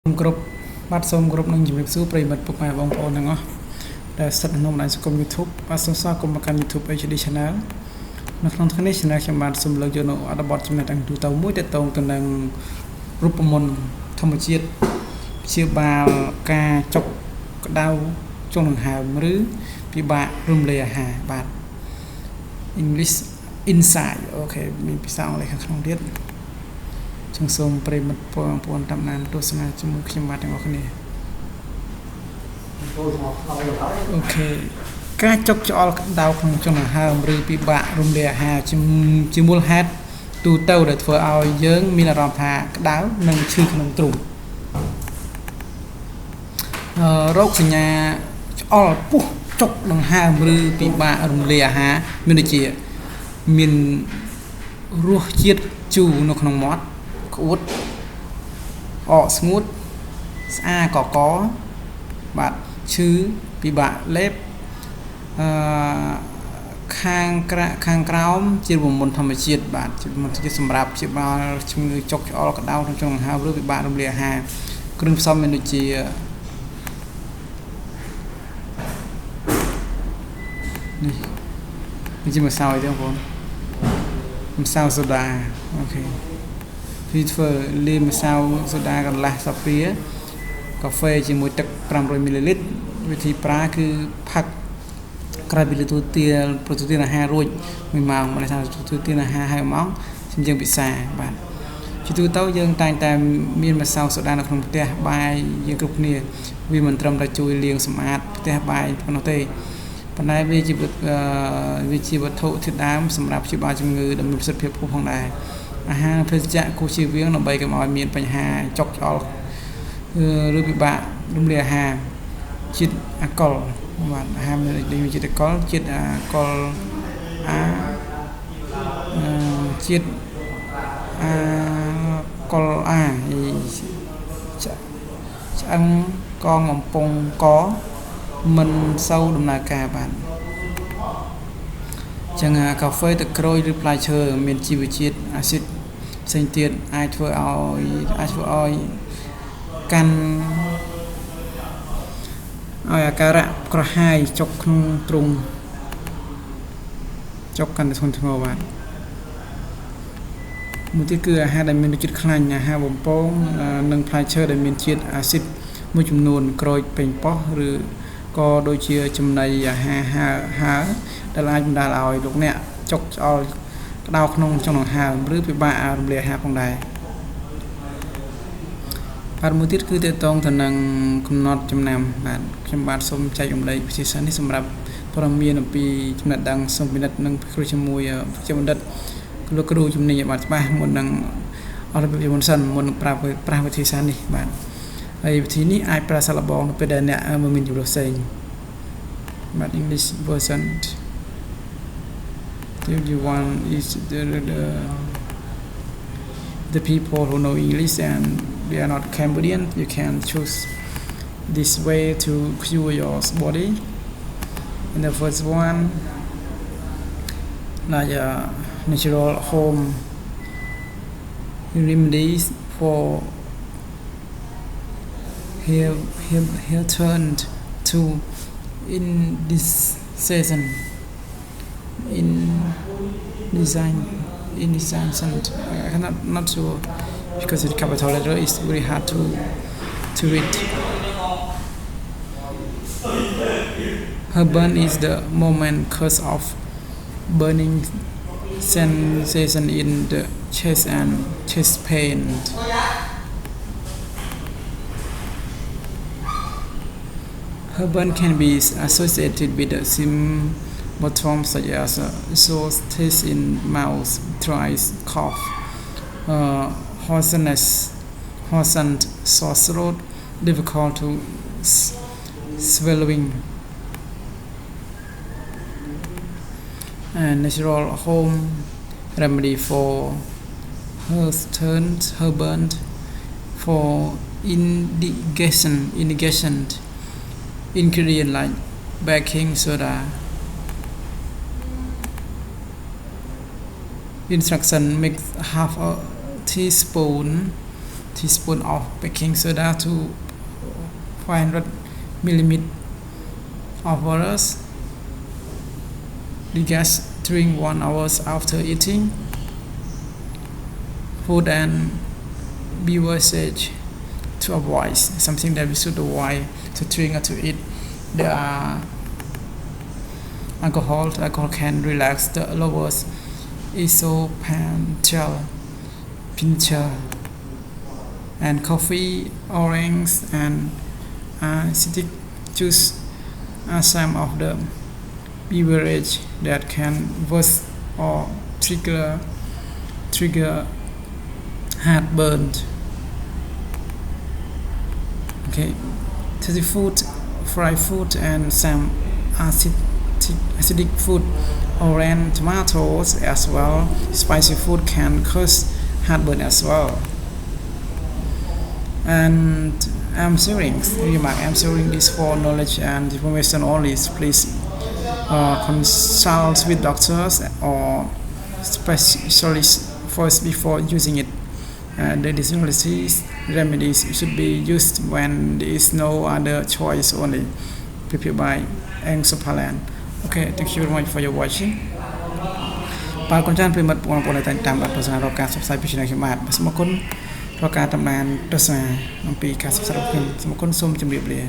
group បាត់សូមគ្រប់នឹងជំរាបសួរប្រិយមិត្តពុកម៉ែបងប្អូនទាំងអស់ដែលស្ថិតនៅក្នុងបណ្ដាញសង្គម YouTube បាទសូមស្វាគមន៍មកកាន់ YouTube HD Channel នៅក្នុងថ្ងៃនេះ Channel ខ្ញុំបានសូមលើកយកនៅអត្ថបទចំណេះដឹងទូទៅមួយទាក់ទងទៅនឹងរូបមន្តធម្មជាតិព្យាបាលការចុកក្តៅចុងដង្ហើមឬពិបាករំលាយអាហារបាទ English inside អូខេមានភាសាអង់គ្លេសខាងក្នុងទៀតសូមប្រិយមិត្តបងប្អូនតាមដានទស្សនាជាមួយខ្ញុំបាទទាំងអស់គ្នាអូខេការចុកច្អល់ក្តៅក្នុងចុងដង្ហើមឬពិបាករំលាយអាហារជាមូលហេតុទូទៅដែលធ្វើឲ្យយើងមានអារម្មណ៍ថាក្តៅនិងឈឺក្នុងទ្រូងរោគសញ្ញាច្អល់ពោះចុកដង្ហើមឬពិបាករំលាយអាហារមានដូចជាមានរសជាតិជូរនៅក្នុងមាត់ក្អួតអកស្ងួតស្អាកកបាទឈឺពិបាកលេបខាងក្រោមជារមន្តធម្មជាតិបាទជារមន្តជាតិសម្រាប់ព្យាបាលជំងឺចុកច្អល់ក្តៅក្នុងចុងដង្ហើមឬពិបាករំលាយអាហារគ្រឿងផ្សំមានដូចជានេះជាម្សៅអីទេបងប្អូនម្សៅសូដាអូខេពីធ្វើលាយម្សៅសូដាកន្លះស្លាបព្រាកាហ្វេជាមួយទឹក500 មីលីលីត្រវិធីប្រើគឺផឹកក្រោយពីទទួលទានអាហាររួច1ម៉ោងមិនថាទទួលទានអាហារហើយ1ម៉ោងជាងពិសាបាទជាទូទៅយើងតែងតែមានម្សៅសូដានៅក្នុងផ្ទះបាយយើងគ្រប់គ្នាវាមិនត្រឹមតែជួយលាងសម្អាតផ្ទះបាយប៉ុណ្ណោះទេប៉ុន្តែវាជាវត្ថុធាតុដើមសម្រាប់ព្យាបាលជំងឺដែលមានប្រសិទ្ធភាពខ្ពស់ផងដែរអាហារភេសជ្ជៈគួរជៀសវាងដើម្បីកុំឲ្យមានបញ្ហាចុកច្អល់ឬពិបាករំលាយអាហារជាតិអាល់កុលបាទអាហារមានជាតិអាល់កុលជាតិអាល់កុលជាតិអាល់កុលឆ្អឹងកងបំពង់កមិនសូវដំណើរការបាទចឹងកាហ្វេទឹកក្រូចឬផ្លែឈើមានជីវជាតិអាស៊ីតផ្សេងទៀតអាចធ្វើឲ្យកាន់ឲ្យអាការៈក្រហាយចុកក្នុងទ្រូងចុកកាន់តែធ្ងន់ធ្ងរបាទមួយទៀតគឺអាហារដែលមានរសជាតិខ្លាញ់អាហារបំពងនិងផ្លែឈើដែលមានជាតិអាស៊ីតមួយចំនួនក្រូចប៉េងប៉ោះឬក៏ដូចជាចំណីអាហារហើរដែលអាចបណ្ដាលឲ្យលោកអ្នកចុកច្អល់ក្តៅក្នុងចុងដង្ហើមឬពិបាករំលាយអាហារផងដែរបាទមួយទៀតគឺទាក់ទងទៅនឹងកំណត់ចំណាំបាទខ្ញុំបាទសូមចែករំលែកវិធីសាស្ត្រនេះសម្រាប់ព័ត៌មានអំពីចំណេះដឹងសូមពិនិត្យនឹងគ្រូជាមួយជាបណ្ឌិតលោកគ្រូជំនាញឲ្យបានច្បាស់មុននឹងអត់របៀបមុនសិនមុននឹងប្រើវិធីសាស្ត្រនេះបាទហើយវិធីនេះអាចប្រើសាកល្បងនៅពេលដែលអ្នកមានជំនួសផ្សេងបាទ English version the one is the people who know English and they are not Cambodian you can choose this way to cure your body and the first one like natural home remedies for here turned to in this season in design center I'm not sure because the capital letter is very hard to read. Heartburn is the moment cause of burning sensation in the chest and chest pain. Heartburn can be associated with symptoms such as sore taste in mouth, dry cough, hoarseness, sore throat, difficult to swallowing. And natural home remedy for heartburn for indigestion ingredient like baking soda. Instruction: mix half a teaspoon teaspoon of baking soda to 500 milliliters of water. Degas drink 1 hour after eating. Food and beverage to avoid, something that we should avoid to drink or to eat. There are alcohol. Alcohol can relax the lowers esophageal pincher, and coffee, orange, and acidic juice are some of the beverage that can worsen or trigger heartburn. Okay, tasty food, fried food, and some acidic food, orange, tomatoes as well. Spicy food can cause heartburn as well. And I'm sharing this for knowledge and information only. Please consult with doctors or specialists first before using it. The disease remedies should be used when there is no other choice only. Prepared by Angsopalan. Okay, thank you very much for your watching. បាទកូនចានប្រិមិត្តបងប្អូនដែលតាមដានទស្សនារកការផ្សាយពីឆ្នាំខ្ញុំបាទសូមអរគុណរកការតាមដានទស្សនាអំពីការផ្សាយរបស់ខ្ញុំសូមអរគុណសូមជម្រាបលា